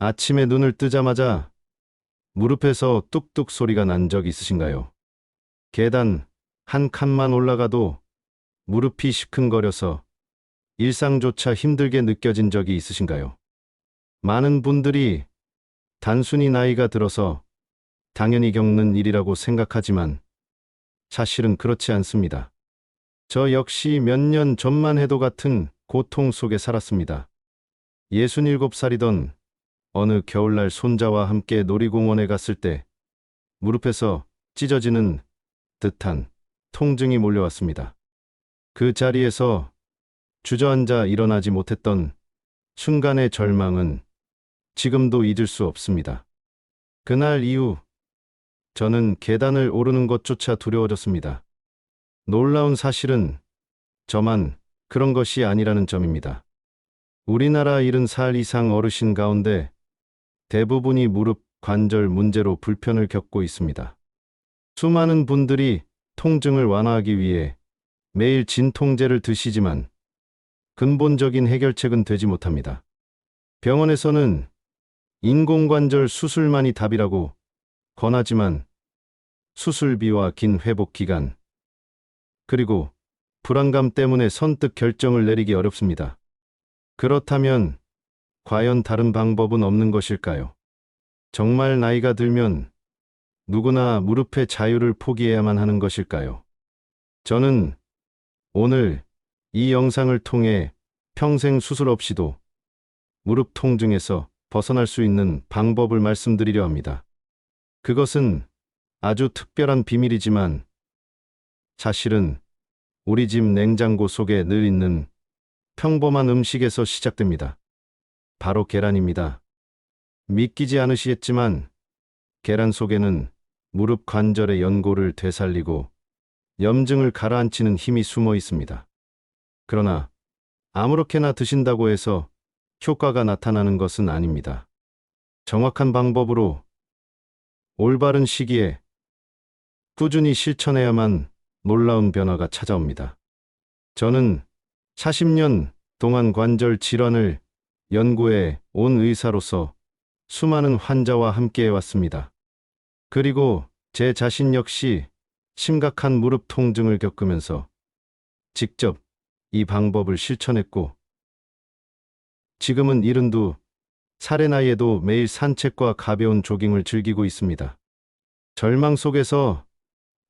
아침에 눈을 뜨자마자 무릎에서 뚝뚝 소리가 난 적 있으신가요? 계단 한 칸만 올라가도 무릎이 시큰거려서 일상조차 힘들게 느껴진 적이 있으신가요? 많은 분들이 단순히 나이가 들어서 당연히 겪는 일이라고 생각하지만 사실은 그렇지 않습니다. 저 역시 몇 년 전만 해도 같은 고통 속에 살았습니다. 67살이던 어느 겨울날 손자와 함께 놀이공원에 갔을 때 무릎에서 찢어지는 듯한 통증이 몰려왔습니다. 그 자리에서 주저앉아 일어나지 못했던 순간의 절망은 지금도 잊을 수 없습니다. 그날 이후 저는 계단을 오르는 것조차 두려워졌습니다. 놀라운 사실은 저만 그런 것이 아니라는 점입니다. 우리나라 70살 이상 어르신 가운데 대부분이 무릎 관절 문제로 불편을 겪고 있습니다. 수많은 분들이 통증을 완화하기 위해 매일 진통제를 드시지만 근본적인 해결책은 되지 못합니다. 병원에서는 인공관절 수술만이 답이라고 권하지만 수술비와 긴 회복 기간, 그리고 불안감 때문에 선뜻 결정을 내리기 어렵습니다. 그렇다면 과연 다른 방법은 없는 것일까요? 정말 나이가 들면 누구나 무릎의 자유를 포기해야만 하는 것일까요? 저는 오늘 이 영상을 통해 평생 수술 없이도 무릎 통증에서 벗어날 수 있는 방법을 말씀드리려 합니다. 그것은 아주 특별한 비밀이지만 사실은 우리 집 냉장고 속에 늘 있는 평범한 음식에서 시작됩니다. 바로 계란입니다. 믿기지 않으시겠지만 계란 속에는 무릎 관절의 연골을 되살리고 염증을 가라앉히는 힘이 숨어 있습니다. 그러나 아무렇게나 드신다고 해서 효과가 나타나는 것은 아닙니다. 정확한 방법으로 올바른 시기에 꾸준히 실천해야만 놀라운 변화가 찾아옵니다. 저는 40년 동안 관절 질환을 연구해 온 의사로서 수많은 환자와 함께 해왔습니다. 그리고 제 자신 역시 심각한 무릎 통증을 겪으면서 직접 이 방법을 실천했고, 지금은 72살의 나이에도 매일 산책과 가벼운 조깅을 즐기고 있습니다. 절망 속에서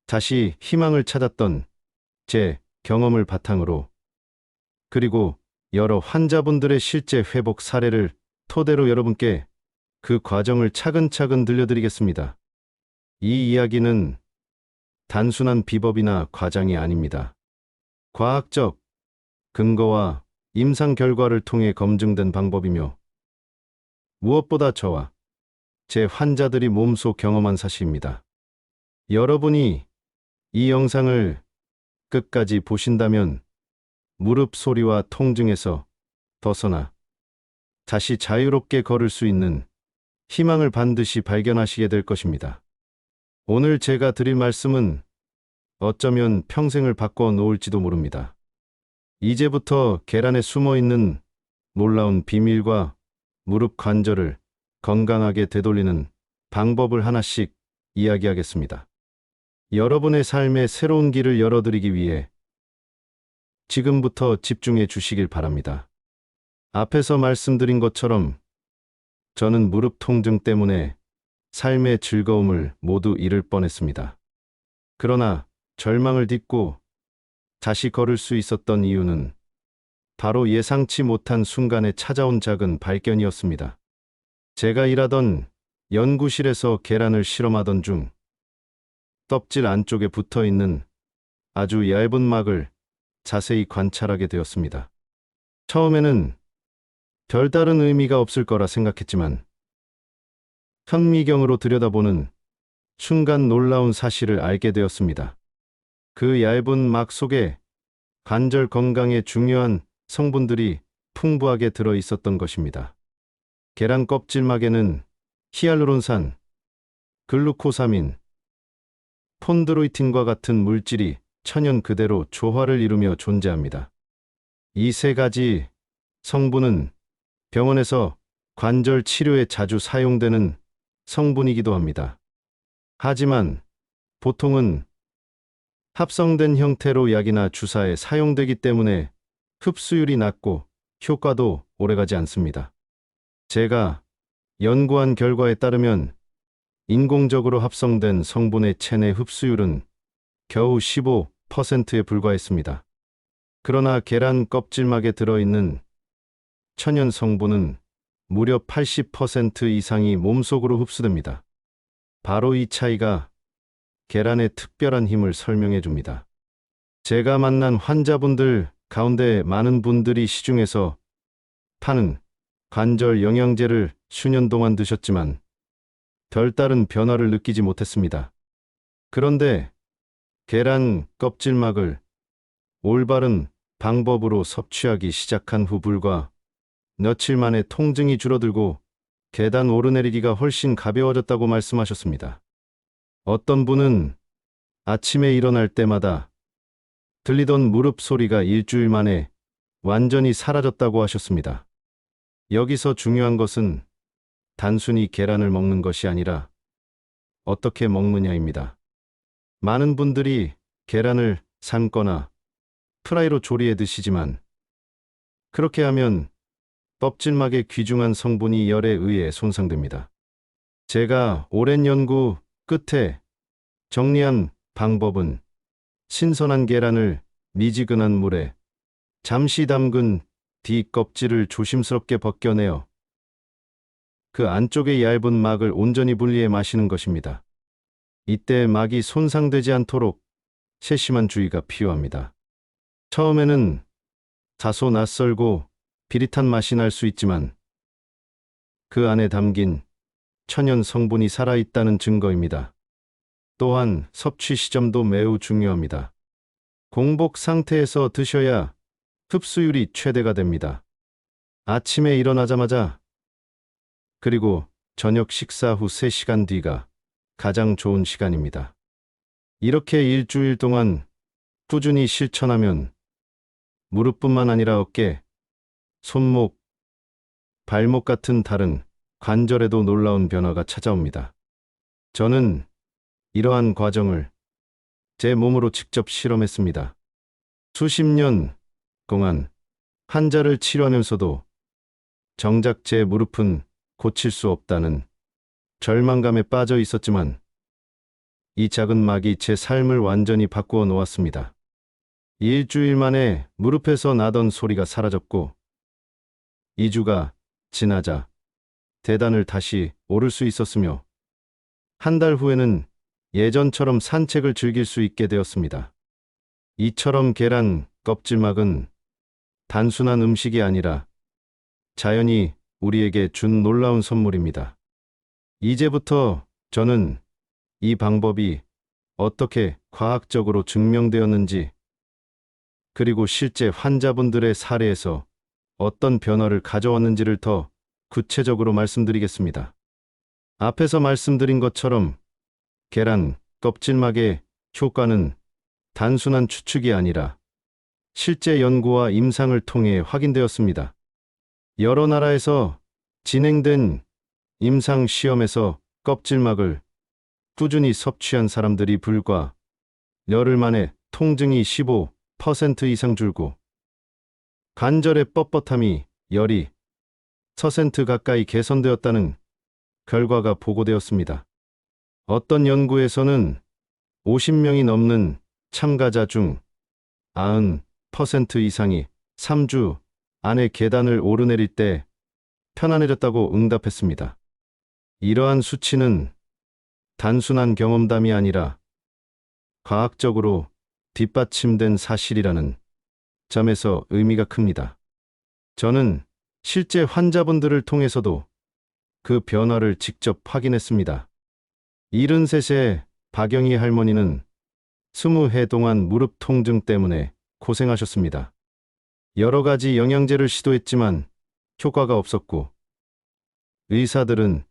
다시 희망을 찾았던 제 경험을 바탕으로, 그리고 여러 환자분들의 실제 회복 사례를 토대로 여러분께 그 과정을 차근차근 들려드리겠습니다. 이 이야기는 단순한 비법이나 과장이 아닙니다. 과학적 근거와 임상 결과를 통해 검증된 방법이며 무엇보다 저와 제 환자들이 몸소 경험한 사실입니다. 여러분이 이 영상을 끝까지 보신다면 무릎 소리와 통증에서 벗어나 다시 자유롭게 걸을 수 있는 희망을 반드시 발견하시게 될 것입니다. 오늘 제가 드릴 말씀은 어쩌면 평생을 바꿔 놓을지도 모릅니다. 이제부터 계란에 숨어 있는 놀라운 비밀과 무릎 관절을 건강하게 되돌리는 방법을 하나씩 이야기하겠습니다. 여러분의 삶의 새로운 길을 열어드리기 위해 지금부터 집중해 주시길 바랍니다. 앞에서 말씀드린 것처럼 저는 무릎 통증 때문에 삶의 즐거움을 모두 잃을 뻔했습니다. 그러나 절망을 딛고 다시 걸을 수 있었던 이유는 바로 예상치 못한 순간에 찾아온 작은 발견이었습니다. 제가 일하던 연구실에서 계란을 실험하던 중 껍질 안쪽에 붙어 있는 아주 얇은 막을 자세히 관찰하게 되었습니다. 처음에는 별다른 의미가 없을 거라 생각했지만 현미경으로 들여다보는 순간 놀라운 사실을 알게 되었습니다. 그 얇은 막 속에 관절 건강에 중요한 성분들이 풍부하게 들어 있었던 것입니다. 계란 껍질막에는 히알루론산, 글루코사민, 폰드로이틴과 같은 물질이 천연 그대로 조화를 이루며 존재합니다. 이 세 가지 성분은 병원에서 관절 치료에 자주 사용되는 성분이기도 합니다. 하지만 보통은 합성된 형태로 약이나 주사에 사용되기 때문에 흡수율이 낮고 효과도 오래가지 않습니다. 제가 연구한 결과에 따르면 인공적으로 합성된 성분의 체내 흡수율은 겨우 15%에 불과했습니다. 그러나 계란 껍질막에 들어있는 천연 성분은 무려 80% 이상이 몸속으로 흡수됩니다. 바로 이 차이가 계란의 특별한 힘을 설명해 줍니다. 제가 만난 환자분들 가운데 많은 분들이 시중에서 파는 관절 영양제를 수년 동안 드셨지만 별다른 변화를 느끼지 못했습니다. 그런데 계란 껍질막을 올바른 방법으로 섭취하기 시작한 후 불과 며칠 만에 통증이 줄어들고 계단 오르내리기가 훨씬 가벼워졌다고 말씀하셨습니다. 어떤 분은 아침에 일어날 때마다 들리던 무릎 소리가 일주일 만에 완전히 사라졌다고 하셨습니다. 여기서 중요한 것은 단순히 계란을 먹는 것이 아니라 어떻게 먹느냐입니다. 많은 분들이 계란을 삶거나 프라이로 조리해 드시지만 그렇게 하면 껍질막의 귀중한 성분이 열에 의해 손상됩니다. 제가 오랜 연구 끝에 정리한 방법은 신선한 계란을 미지근한 물에 잠시 담근 뒤 껍질을 조심스럽게 벗겨내어 그 안쪽의 얇은 막을 온전히 분리해 마시는 것입니다. 이때 막이 손상되지 않도록 세심한 주의가 필요합니다. 처음에는 다소 낯설고 비릿한 맛이 날 수 있지만 그 안에 담긴 천연 성분이 살아있다는 증거입니다. 또한 섭취 시점도 매우 중요합니다. 공복 상태에서 드셔야 흡수율이 최대가 됩니다. 아침에 일어나자마자 그리고 저녁 식사 후 3시간 뒤가 가장 좋은 시간입니다. 이렇게 일주일 동안 꾸준히 실천하면 무릎뿐만 아니라 어깨, 손목, 발목 같은 다른 관절에도 놀라운 변화가 찾아옵니다. 저는 이러한 과정을 제 몸으로 직접 실험했습니다. 수십 년 동안 환자를 치료하면서도 정작 제 무릎은 고칠 수 없다는 절망감에 빠져 있었지만 이 작은 막이 제 삶을 완전히 바꾸어 놓았습니다. 일주일 만에 무릎에서 나던 소리가 사라졌고 2주가 지나자 계단을 다시 오를 수 있었으며 한 달 후에는 예전처럼 산책을 즐길 수 있게 되었습니다. 이처럼 계란 껍질막은 단순한 음식이 아니라 자연이 우리에게 준 놀라운 선물입니다. 이제부터 저는 이 방법이 어떻게 과학적으로 증명되었는지 그리고 실제 환자분들의 사례에서 어떤 변화를 가져왔는지를 더 구체적으로 말씀드리겠습니다. 앞에서 말씀드린 것처럼 계란 껍질막의 효과는 단순한 추측이 아니라 실제 연구와 임상을 통해 확인되었습니다. 여러 나라에서 진행된 임상 시험에서 껍질막을 꾸준히 섭취한 사람들이 불과 열흘 만에 통증이 15% 이상 줄고 관절의 뻣뻣함이 열이 10% 가까이 개선되었다는 결과가 보고되었습니다. 어떤 연구에서는 50명이 넘는 참가자 중 90% 이상이 3주 안에 계단을 오르내릴 때 편안해졌다고 응답했습니다. 이러한 수치는 단순한 경험담이 아니라 과학적으로 뒷받침된 사실이라는 점에서 의미가 큽니다. 저는 실제 환자분들을 통해서도 그 변화를 직접 확인했습니다. 73세 박영희 할머니는 20해 동안 무릎 통증 때문에 고생하셨습니다. 여러 가지 영양제를 시도했지만 효과가 없었고 의사들은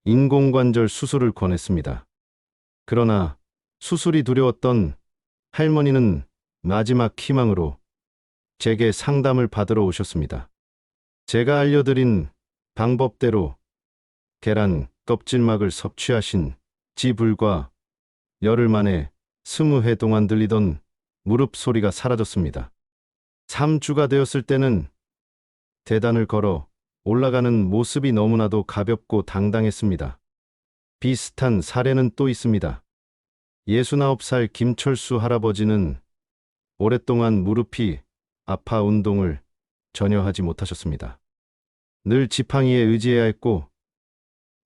인공관절 수술을 권했습니다. 그러나 수술이 두려웠던 할머니는 마지막 희망으로 제게 상담을 받으러 오셨습니다. 제가 알려드린 방법대로 계란 껍질막을 섭취하신 지 불과 열흘 만에 20회 동안 들리던 무릎 소리가 사라졌습니다. 3주가 되었을 때는 계단을 걸어 올라가는 모습이 너무나도 가볍고 당당했습니다. 비슷한 사례는 또 있습니다. 69살 김철수 할아버지는 오랫동안 무릎이 아파 운동을 전혀 하지 못하셨습니다. 늘 지팡이에 의지해야 했고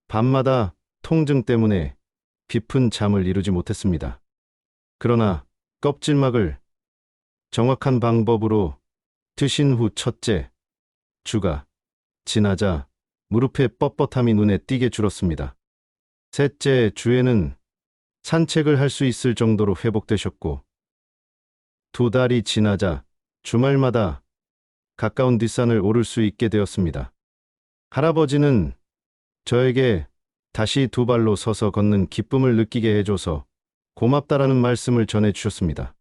밤마다 통증 때문에 깊은 잠을 이루지 못했습니다. 그러나 껍질막을 정확한 방법으로 드신 후 첫째 주가 지나자 무릎의 뻣뻣함이 눈에 띄게 줄었습니다. 셋째 주에는 산책을 할 수 있을 정도로 회복되셨고 2달이 지나자 주말마다 가까운 뒷산을 오를 수 있게 되었습니다. 할아버지는 저에게 다시 두 발로 서서 걷는 기쁨을 느끼게 해줘서 고맙다라는 말씀을 전해주셨습니다.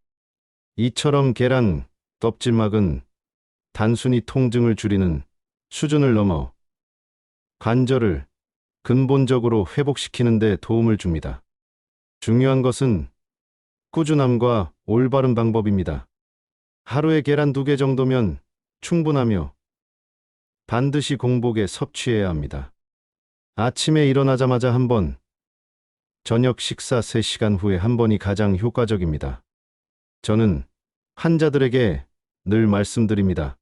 이처럼 계란 껍질막은 단순히 통증을 줄이는 수준을 넘어 관절을 근본적으로 회복시키는 데 도움을 줍니다. 중요한 것은 꾸준함과 올바른 방법입니다. 하루에 계란 2개 정도면 충분하며 반드시 공복에 섭취해야 합니다. 아침에 일어나자마자 한 번, 저녁 식사 3시간 후에 한 번이 가장 효과적입니다. 저는 환자들에게 늘 말씀드립니다.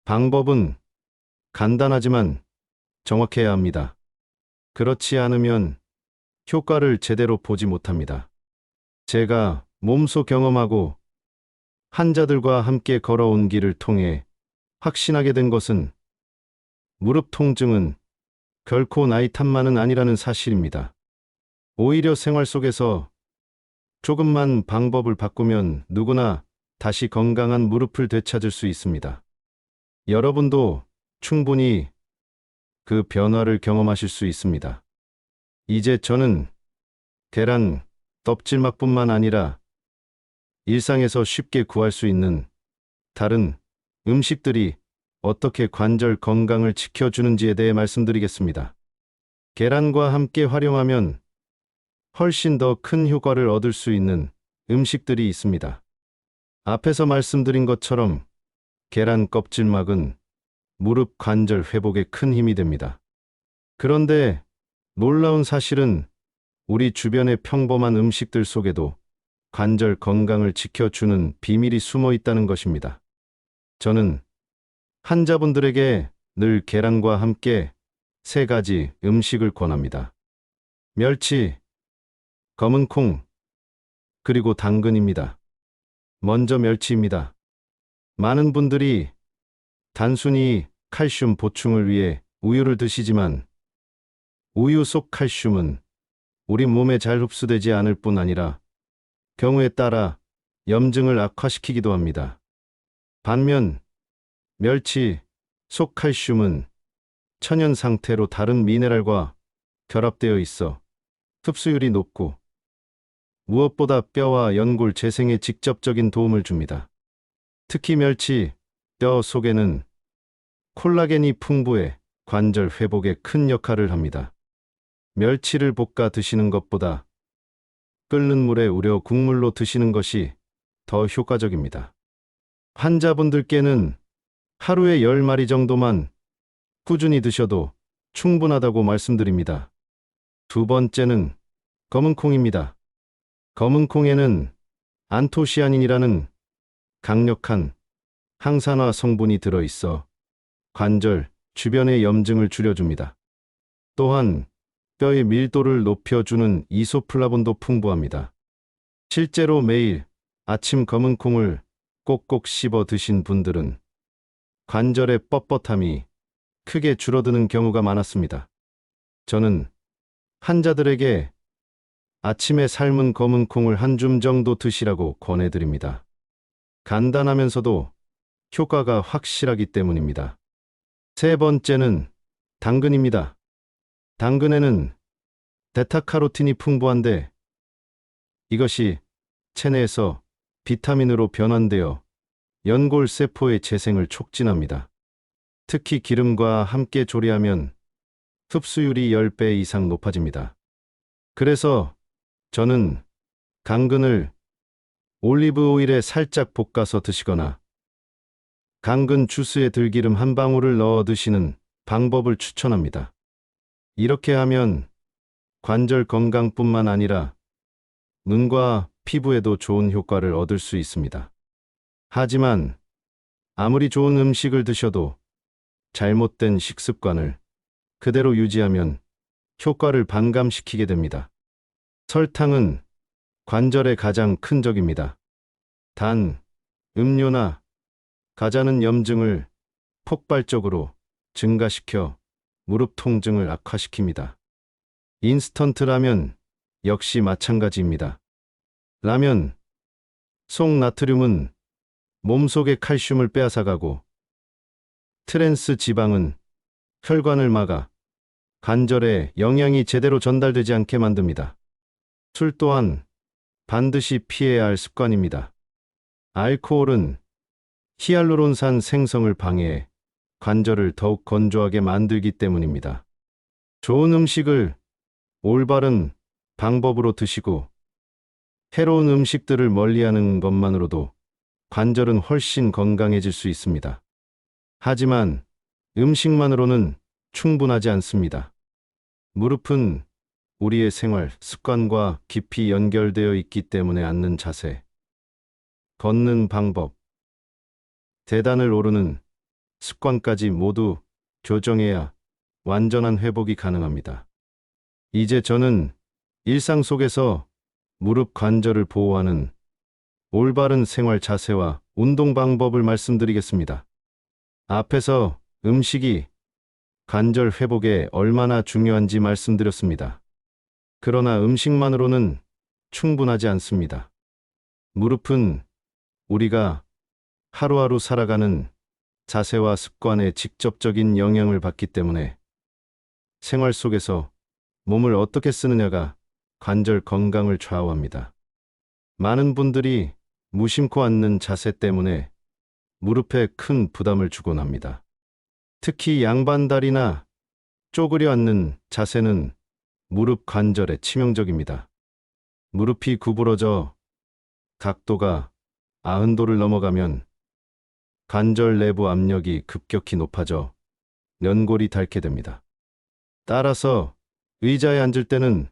방법은 간단하지만 정확해야 합니다. 그렇지 않으면 효과를 제대로 보지 못합니다. 제가 몸소 경험하고 환자들과 함께 걸어온 길을 통해 확신하게 된 것은 무릎 통증은 결코 나이 탓만은 아니라는 사실입니다. 오히려 생활 속에서 조금만 방법을 바꾸면 누구나 다시 건강한 무릎을 되찾을 수 있습니다. 여러분도 충분히 그 변화를 경험하실 수 있습니다. 이제 저는 계란 껍질막뿐만 아니라 일상에서 쉽게 구할 수 있는 다른 음식들이 어떻게 관절 건강을 지켜주는지에 대해 말씀드리겠습니다. 계란과 함께 활용하면 훨씬 더 큰 효과를 얻을 수 있는 음식들이 있습니다. 앞에서 말씀드린 것처럼 계란 껍질막은 무릎 관절 회복에 큰 힘이 됩니다. 그런데 놀라운 사실은 우리 주변의 평범한 음식들 속에도 관절 건강을 지켜주는 비밀이 숨어 있다는 것입니다. 저는 환자분들에게 늘 계란과 함께 3가지 음식을 권합니다. 멸치, 검은 콩, 그리고 당근입니다. 먼저 멸치입니다. 많은 분들이 단순히 칼슘 보충을 위해 우유를 드시지만 우유 속 칼슘은 우리 몸에 잘 흡수되지 않을 뿐 아니라 경우에 따라 염증을 악화시키기도 합니다. 반면 멸치 속 칼슘은 천연 상태로 다른 미네랄과 결합되어 있어 흡수율이 높고 무엇보다 뼈와 연골 재생에 직접적인 도움을 줍니다. 특히 멸치 뼈 속에는 콜라겐이 풍부해 관절 회복에 큰 역할을 합니다. 멸치를 볶아 드시는 것보다 끓는 물에 우려 국물로 드시는 것이 더 효과적입니다. 환자분들께는 하루에 10마리 정도만 꾸준히 드셔도 충분하다고 말씀드립니다. 두 번째는 검은 콩입니다. 검은 콩에는 안토시아닌이라는 강력한 항산화 성분이 들어있어 관절 주변의 염증을 줄여줍니다. 또한 뼈의 밀도를 높여주는 이소플라본도 풍부합니다. 실제로 매일 아침 검은 콩을 꼭꼭 씹어 드신 분들은 관절의 뻣뻣함이 크게 줄어드는 경우가 많았습니다. 저는 환자들에게 아침에 삶은 검은 콩을 한 줌 정도 드시라고 권해드립니다. 간단하면서도 효과가 확실하기 때문입니다. 세 번째는 당근입니다. 당근에는 베타카로틴이 풍부한데 이것이 체내에서 비타민으로 변환되어 연골 세포의 재생을 촉진합니다. 특히 기름과 함께 조리하면 흡수율이 10배 이상 높아집니다. 그래서 저는 당근을 올리브 오일에 살짝 볶아서 드시거나 당근 주스에 들기름 한 방울을 넣어 드시는 방법을 추천합니다. 이렇게 하면 관절 건강뿐만 아니라 눈과 피부에도 좋은 효과를 얻을 수 있습니다. 하지만 아무리 좋은 음식을 드셔도 잘못된 식습관을 그대로 유지하면 효과를 반감시키게 됩니다. 설탕은 관절의 가장 큰 적입니다. 단, 음료나 과자는 염증을 폭발적으로 증가시켜 무릎 통증을 악화시킵니다. 인스턴트 라면 역시 마찬가지입니다. 라면 속 나트륨은 몸속의 칼슘을 빼앗아가고 트랜스 지방은 혈관을 막아 관절에 영양이 제대로 전달되지 않게 만듭니다. 술 또한 반드시 피해야 할 습관입니다. 알코올은 히알루론산 생성을 방해해 관절을 더욱 건조하게 만들기 때문입니다. 좋은 음식을 올바른 방법으로 드시고 해로운 음식들을 멀리하는 것만으로도 관절은 훨씬 건강해질 수 있습니다. 하지만 음식만으로는 충분하지 않습니다. 무릎은 우리의 생활 습관과 깊이 연결되어 있기 때문에 앉는 자세, 걷는 방법, 계단을 오르는 습관까지 모두 교정해야 완전한 회복이 가능합니다. 이제 저는 일상 속에서 무릎 관절을 보호하는 올바른 생활 자세와 운동 방법을 말씀드리겠습니다. 앞에서 음식이 관절 회복에 얼마나 중요한지 말씀드렸습니다. 그러나 음식만으로는 충분하지 않습니다. 무릎은 우리가 하루하루 살아가는 자세와 습관에 직접적인 영향을 받기 때문에 생활 속에서 몸을 어떻게 쓰느냐가 관절 건강을 좌우합니다. 많은 분들이 무심코 앉는 자세 때문에 무릎에 큰 부담을 주곤 합니다. 특히 양반다리나 쪼그려 앉는 자세는 무릎 관절에 치명적입니다. 무릎이 구부러져 각도가 90도를 넘어가면 관절 내부 압력이 급격히 높아져 연골이 닳게 됩니다. 따라서 의자에 앉을 때는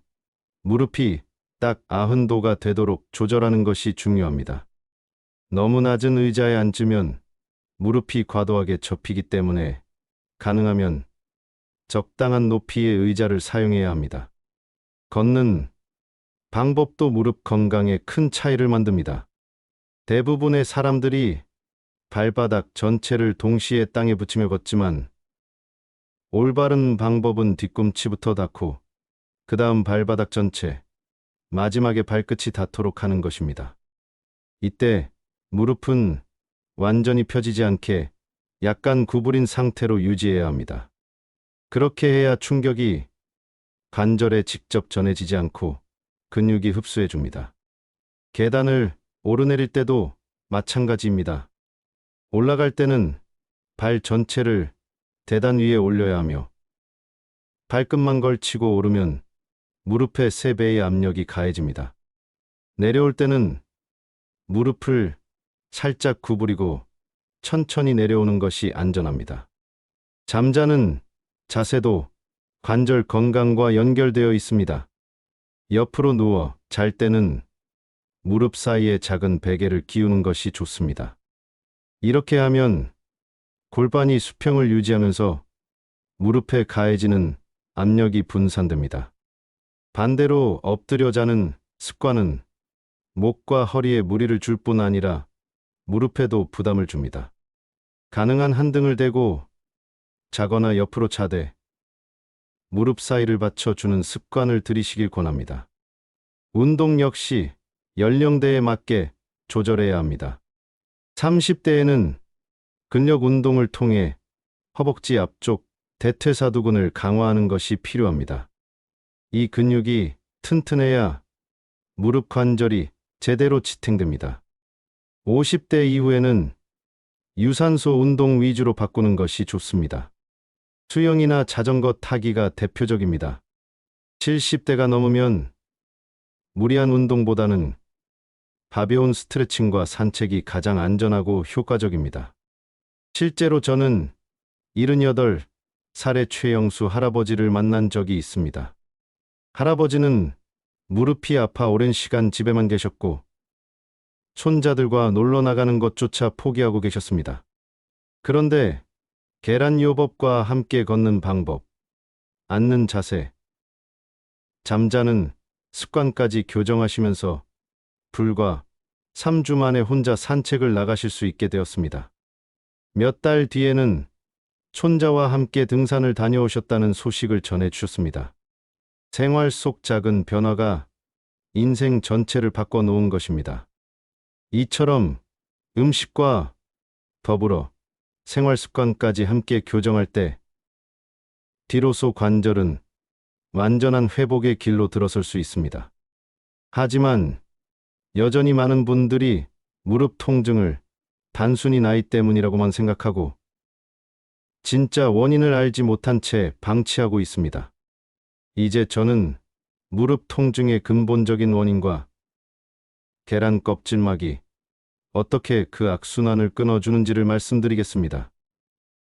무릎이 딱 90도가 되도록 조절하는 것이 중요합니다. 너무 낮은 의자에 앉으면 무릎이 과도하게 접히기 때문에 가능하면 적당한 높이의 의자를 사용해야 합니다. 걷는 방법도 무릎 건강에 큰 차이를 만듭니다. 대부분의 사람들이 발바닥 전체를 동시에 땅에 붙이며 걷지만 올바른 방법은 뒤꿈치부터 닿고 그 다음 발바닥 전체, 마지막에 발끝이 닿도록 하는 것입니다. 이때 무릎은 완전히 펴지지 않게 약간 구부린 상태로 유지해야 합니다. 그렇게 해야 충격이 관절에 직접 전해지지 않고 근육이 흡수해 줍니다. 계단을 오르내릴 때도 마찬가지입니다. 올라갈 때는 발 전체를 계단 위에 올려야 하며 발끝만 걸치고 오르면 무릎에 3배의 압력이 가해집니다. 내려올 때는 무릎을 살짝 구부리고 천천히 내려오는 것이 안전합니다. 잠자는 자세도 관절 건강과 연결되어 있습니다. 옆으로 누워 잘 때는 무릎 사이에 작은 베개를 끼우는 것이 좋습니다. 이렇게 하면 골반이 수평을 유지하면서 무릎에 가해지는 압력이 분산됩니다. 반대로 엎드려 자는 습관은 목과 허리에 무리를 줄 뿐 아니라 무릎에도 부담을 줍니다. 가능한 한 등을 대고 자거나 옆으로 차되 무릎 사이를 받쳐주는 습관을 들이시길 권합니다. 운동 역시 연령대에 맞게 조절해야 합니다. 30대에는 근력 운동을 통해 허벅지 앞쪽 대퇴사두근을 강화하는 것이 필요합니다. 이 근육이 튼튼해야 무릎 관절이 제대로 지탱됩니다. 50대 이후에는 유산소 운동 위주로 바꾸는 것이 좋습니다. 수영이나 자전거 타기가 대표적입니다. 70대가 넘으면 무리한 운동보다는 가벼운 스트레칭과 산책이 가장 안전하고 효과적입니다. 실제로 저는 78살의 최영수 할아버지를 만난 적이 있습니다. 할아버지는 무릎이 아파 오랜 시간 집에만 계셨고 손자들과 놀러 나가는 것조차 포기하고 계셨습니다. 그런데 계란 요법과 함께 걷는 방법, 앉는 자세, 잠자는 습관까지 교정하시면서 불과 3주 만에 혼자 산책을 나가실 수 있게 되었습니다. 몇 달 뒤에는 손자와 함께 등산을 다녀오셨다는 소식을 전해 주셨습니다. 생활 속 작은 변화가 인생 전체를 바꿔 놓은 것입니다. 이처럼 음식과 더불어 생활 습관까지 함께 교정할 때 비로소 관절은 완전한 회복의 길로 들어설 수 있습니다. 하지만 여전히 많은 분들이 무릎 통증을 단순히 나이 때문이라고만 생각하고 진짜 원인을 알지 못한 채 방치하고 있습니다. 이제 저는 무릎 통증의 근본적인 원인과 계란 껍질막이 어떻게 그 악순환을 끊어주는지를 말씀드리겠습니다.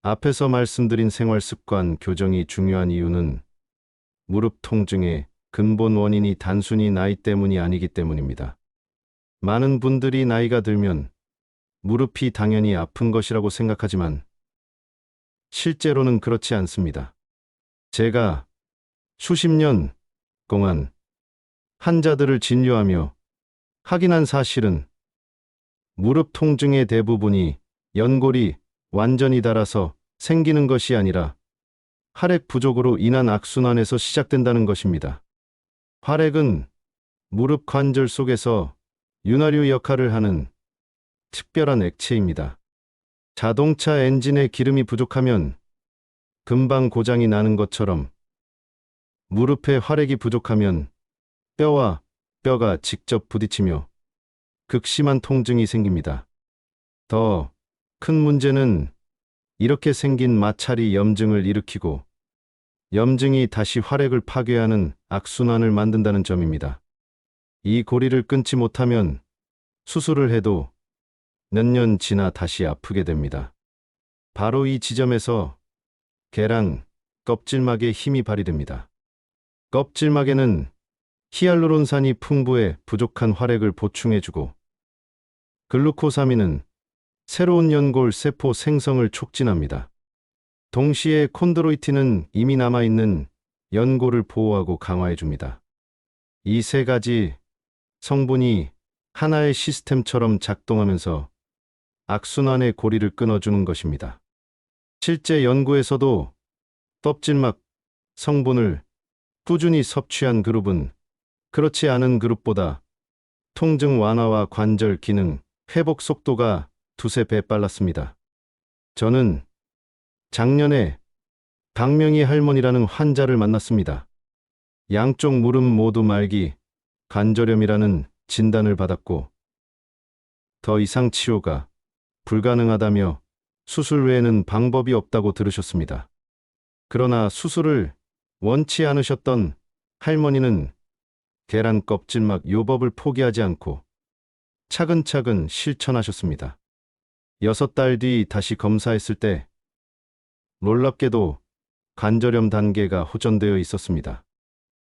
앞에서 말씀드린 생활 습관 교정이 중요한 이유는 무릎 통증의 근본 원인이 단순히 나이 때문이 아니기 때문입니다. 많은 분들이 나이가 들면 무릎이 당연히 아픈 것이라고 생각하지만 실제로는 그렇지 않습니다. 제가 수십 년 동안 환자들을 진료하며 확인한 사실은 무릎 통증의 대부분이 연골이 완전히 닳아서 생기는 것이 아니라 활액 부족으로 인한 악순환에서 시작된다는 것입니다. 활액은 무릎 관절 속에서 윤활유 역할을 하는 특별한 액체입니다. 자동차 엔진에 기름이 부족하면 금방 고장이 나는 것처럼 무릎에 활액이 부족하면 뼈와 뼈가 직접 부딪히며 극심한 통증이 생깁니다. 더 큰 문제는 이렇게 생긴 마찰이 염증을 일으키고 염증이 다시 활액을 파괴하는 악순환을 만든다는 점입니다. 이 고리를 끊지 못하면 수술을 해도 몇 년 지나 다시 아프게 됩니다. 바로 이 지점에서 계란 껍질막의 힘이 발휘됩니다. 껍질막에는 히알루론산이 풍부해 부족한 활액을 보충해주고 글루코사민은 새로운 연골 세포 생성을 촉진합니다. 동시에 콘드로이틴은 이미 남아있는 연골을 보호하고 강화해줍니다. 이 세 가지 성분이 하나의 시스템처럼 작동하면서 악순환의 고리를 끊어주는 것입니다. 실제 연구에서도 껍질막 성분을 꾸준히 섭취한 그룹은 그렇지 않은 그룹보다 통증 완화와 관절 기능, 회복 속도가 두세 배 빨랐습니다. 저는 작년에 박명희 할머니라는 환자를 만났습니다. 양쪽 무릎 모두 말기, 관절염이라는 진단을 받았고 더 이상 치료가 불가능하다며 수술 외에는 방법이 없다고 들으셨습니다. 그러나 수술을 원치 않으셨던 할머니는 계란 껍질막 요법을 포기하지 않고 차근차근 실천하셨습니다. 6달 뒤 다시 검사했을 때 놀랍게도 관절염 단계가 호전되어 있었습니다.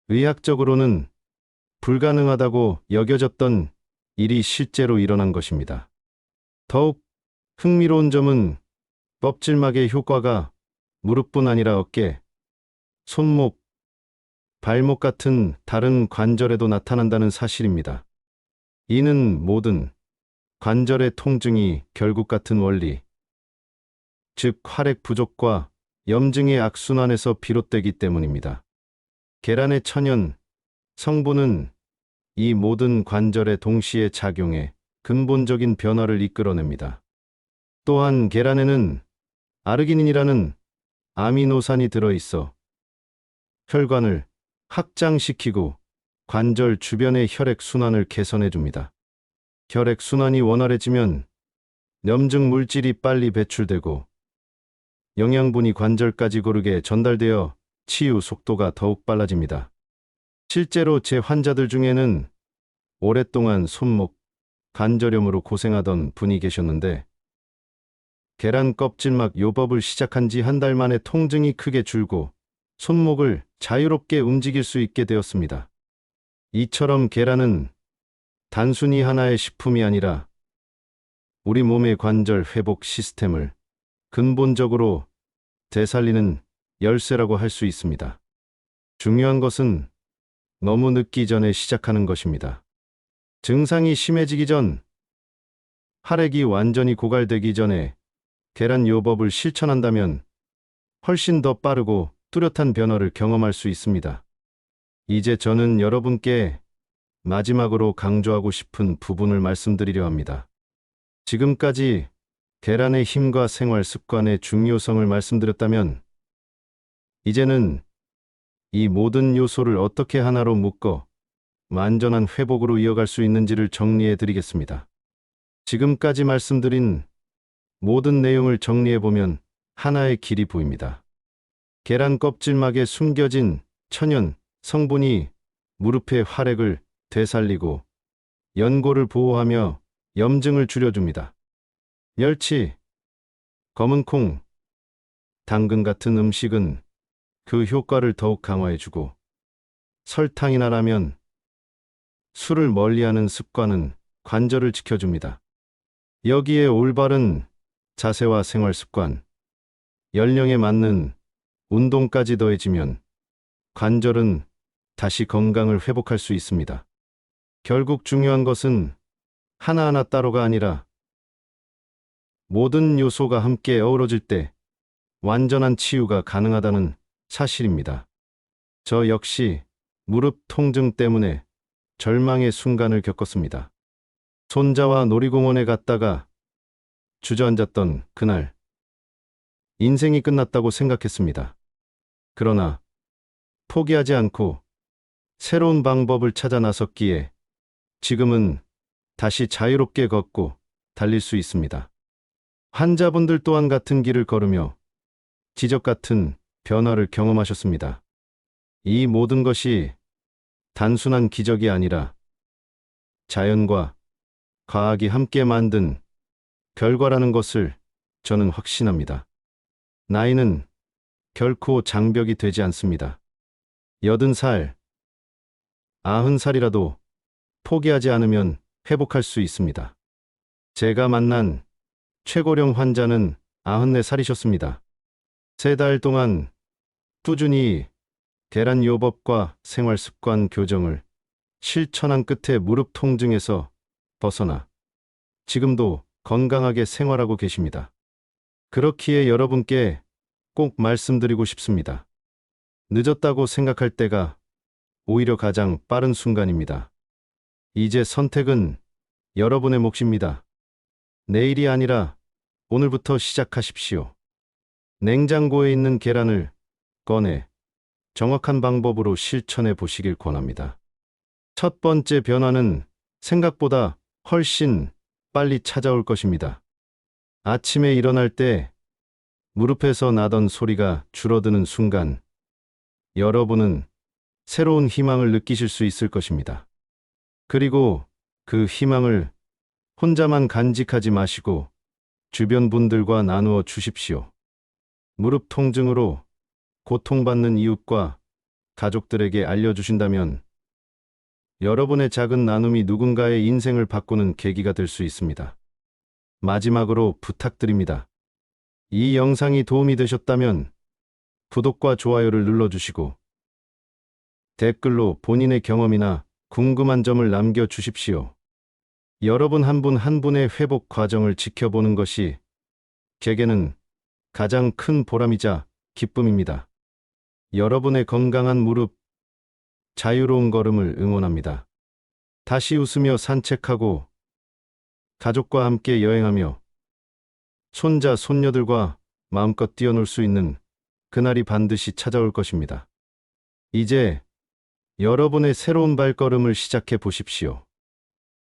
의학적으로는 불가능하다고 여겨졌던 일이 실제로 일어난 것입니다. 더욱 흥미로운 점은 껍질막의 효과가 무릎뿐 아니라 어깨, 손목, 발목 같은 다른 관절에도 나타난다는 사실입니다. 이는 모든 관절의 통증이 결국 같은 원리, 즉 활액 부족과 염증의 악순환에서 비롯되기 때문입니다. 계란의 천연 성분은 이 모든 관절에 동시에 작용해 근본적인 변화를 이끌어냅니다. 또한 계란에는 아르기닌이라는 아미노산이 들어있어 혈관을 확장시키고 관절 주변의 혈액 순환을 개선해 줍니다. 혈액 순환이 원활해지면 염증 물질이 빨리 배출되고 영양분이 관절까지 고르게 전달되어 치유 속도가 더욱 빨라집니다. 실제로 제 환자들 중에는 오랫동안 손목, 관절염으로 고생하던 분이 계셨는데 계란 껍질막 요법을 시작한 지 한 달 만에 통증이 크게 줄고 손목을 자유롭게 움직일 수 있게 되었습니다. 이처럼 계란은 단순히 하나의 식품이 아니라 우리 몸의 관절 회복 시스템을 근본적으로 되살리는 열쇠라고 할 수 있습니다. 중요한 것은 너무 늦기 전에 시작하는 것입니다. 증상이 심해지기 전, 혈액이 완전히 고갈되기 전에 계란 요법을 실천한다면 훨씬 더 빠르고 뚜렷한 변화를 경험할 수 있습니다. 이제 저는 여러분께 마지막으로 강조하고 싶은 부분을 말씀드리려 합니다. 지금까지 계란의 힘과 생활 습관의 중요성을 말씀드렸다면 이제는 이 모든 요소를 어떻게 하나로 묶어 완전한 회복으로 이어갈 수 있는지를 정리해 드리겠습니다. 지금까지 말씀드린 모든 내용을 정리해 보면 하나의 길이 보입니다. 계란 껍질막에 숨겨진 천연 성분이 무릎의 활액을 되살리고 연골을 보호하며 염증을 줄여줍니다. 멸치, 검은 콩, 당근 같은 음식은 그 효과를 더욱 강화해주고 설탕이나 라면, 술을 멀리하는 습관은 관절을 지켜줍니다. 여기에 올바른 자세와 생활 습관, 연령에 맞는 운동까지 더해지면 관절은 다시 건강을 회복할 수 있습니다. 결국 중요한 것은 하나하나 따로가 아니라 모든 요소가 함께 어우러질 때 완전한 치유가 가능하다는 사실입니다. 저 역시 무릎 통증 때문에 절망의 순간을 겪었습니다. 손자와 놀이공원에 갔다가 주저앉았던 그날, 인생이 끝났다고 생각했습니다. 그러나 포기하지 않고 새로운 방법을 찾아 나섰기에 지금은 다시 자유롭게 걷고 달릴 수 있습니다. 환자분들 또한 같은 길을 걸으며 지적 같은 변화를 경험하셨습니다. 이 모든 것이 단순한 기적이 아니라 자연과 과학이 함께 만든 결과라는 것을 저는 확신합니다. 나이는 결코 장벽이 되지 않습니다. 80살, 90살이라도 포기하지 않으면 회복할 수 있습니다. 제가 만난 최고령 환자는 94살이셨습니다. 3달 동안 꾸준히 계란 요법과 생활 습관 교정을 실천한 끝에 무릎 통증에서 벗어나 지금도 건강하게 생활하고 계십니다. 그렇기에 여러분께 꼭 말씀드리고 싶습니다. 늦었다고 생각할 때가 오히려 가장 빠른 순간입니다. 이제 선택은 여러분의 몫입니다. 내일이 아니라 오늘부터 시작하십시오. 냉장고에 있는 계란을 꺼내 정확한 방법으로 실천해 보시길 권합니다. 첫 번째 변화는 생각보다 훨씬 빨리 찾아올 것입니다. 아침에 일어날 때 무릎에서 나던 소리가 줄어드는 순간 여러분은 새로운 희망을 느끼실 수 있을 것입니다. 그리고 그 희망을 혼자만 간직하지 마시고 주변 분들과 나누어 주십시오. 무릎 통증으로 고통받는 이웃과 가족들에게 알려주신다면 여러분의 작은 나눔이 누군가의 인생을 바꾸는 계기가 될 수 있습니다. 마지막으로 부탁드립니다. 이 영상이 도움이 되셨다면 구독과 좋아요를 눌러주시고 댓글로 본인의 경험이나 궁금한 점을 남겨주십시오. 여러분 한 분 한 분의 회복 과정을 지켜보는 것이 제게는 가장 큰 보람이자 기쁨입니다. 여러분의 건강한 무릎, 자유로운 걸음을 응원합니다. 다시 웃으며 산책하고 가족과 함께 여행하며 손자, 손녀들과 마음껏 뛰어놀 수 있는 그날이 반드시 찾아올 것입니다. 이제 여러분의 새로운 발걸음을 시작해 보십시오.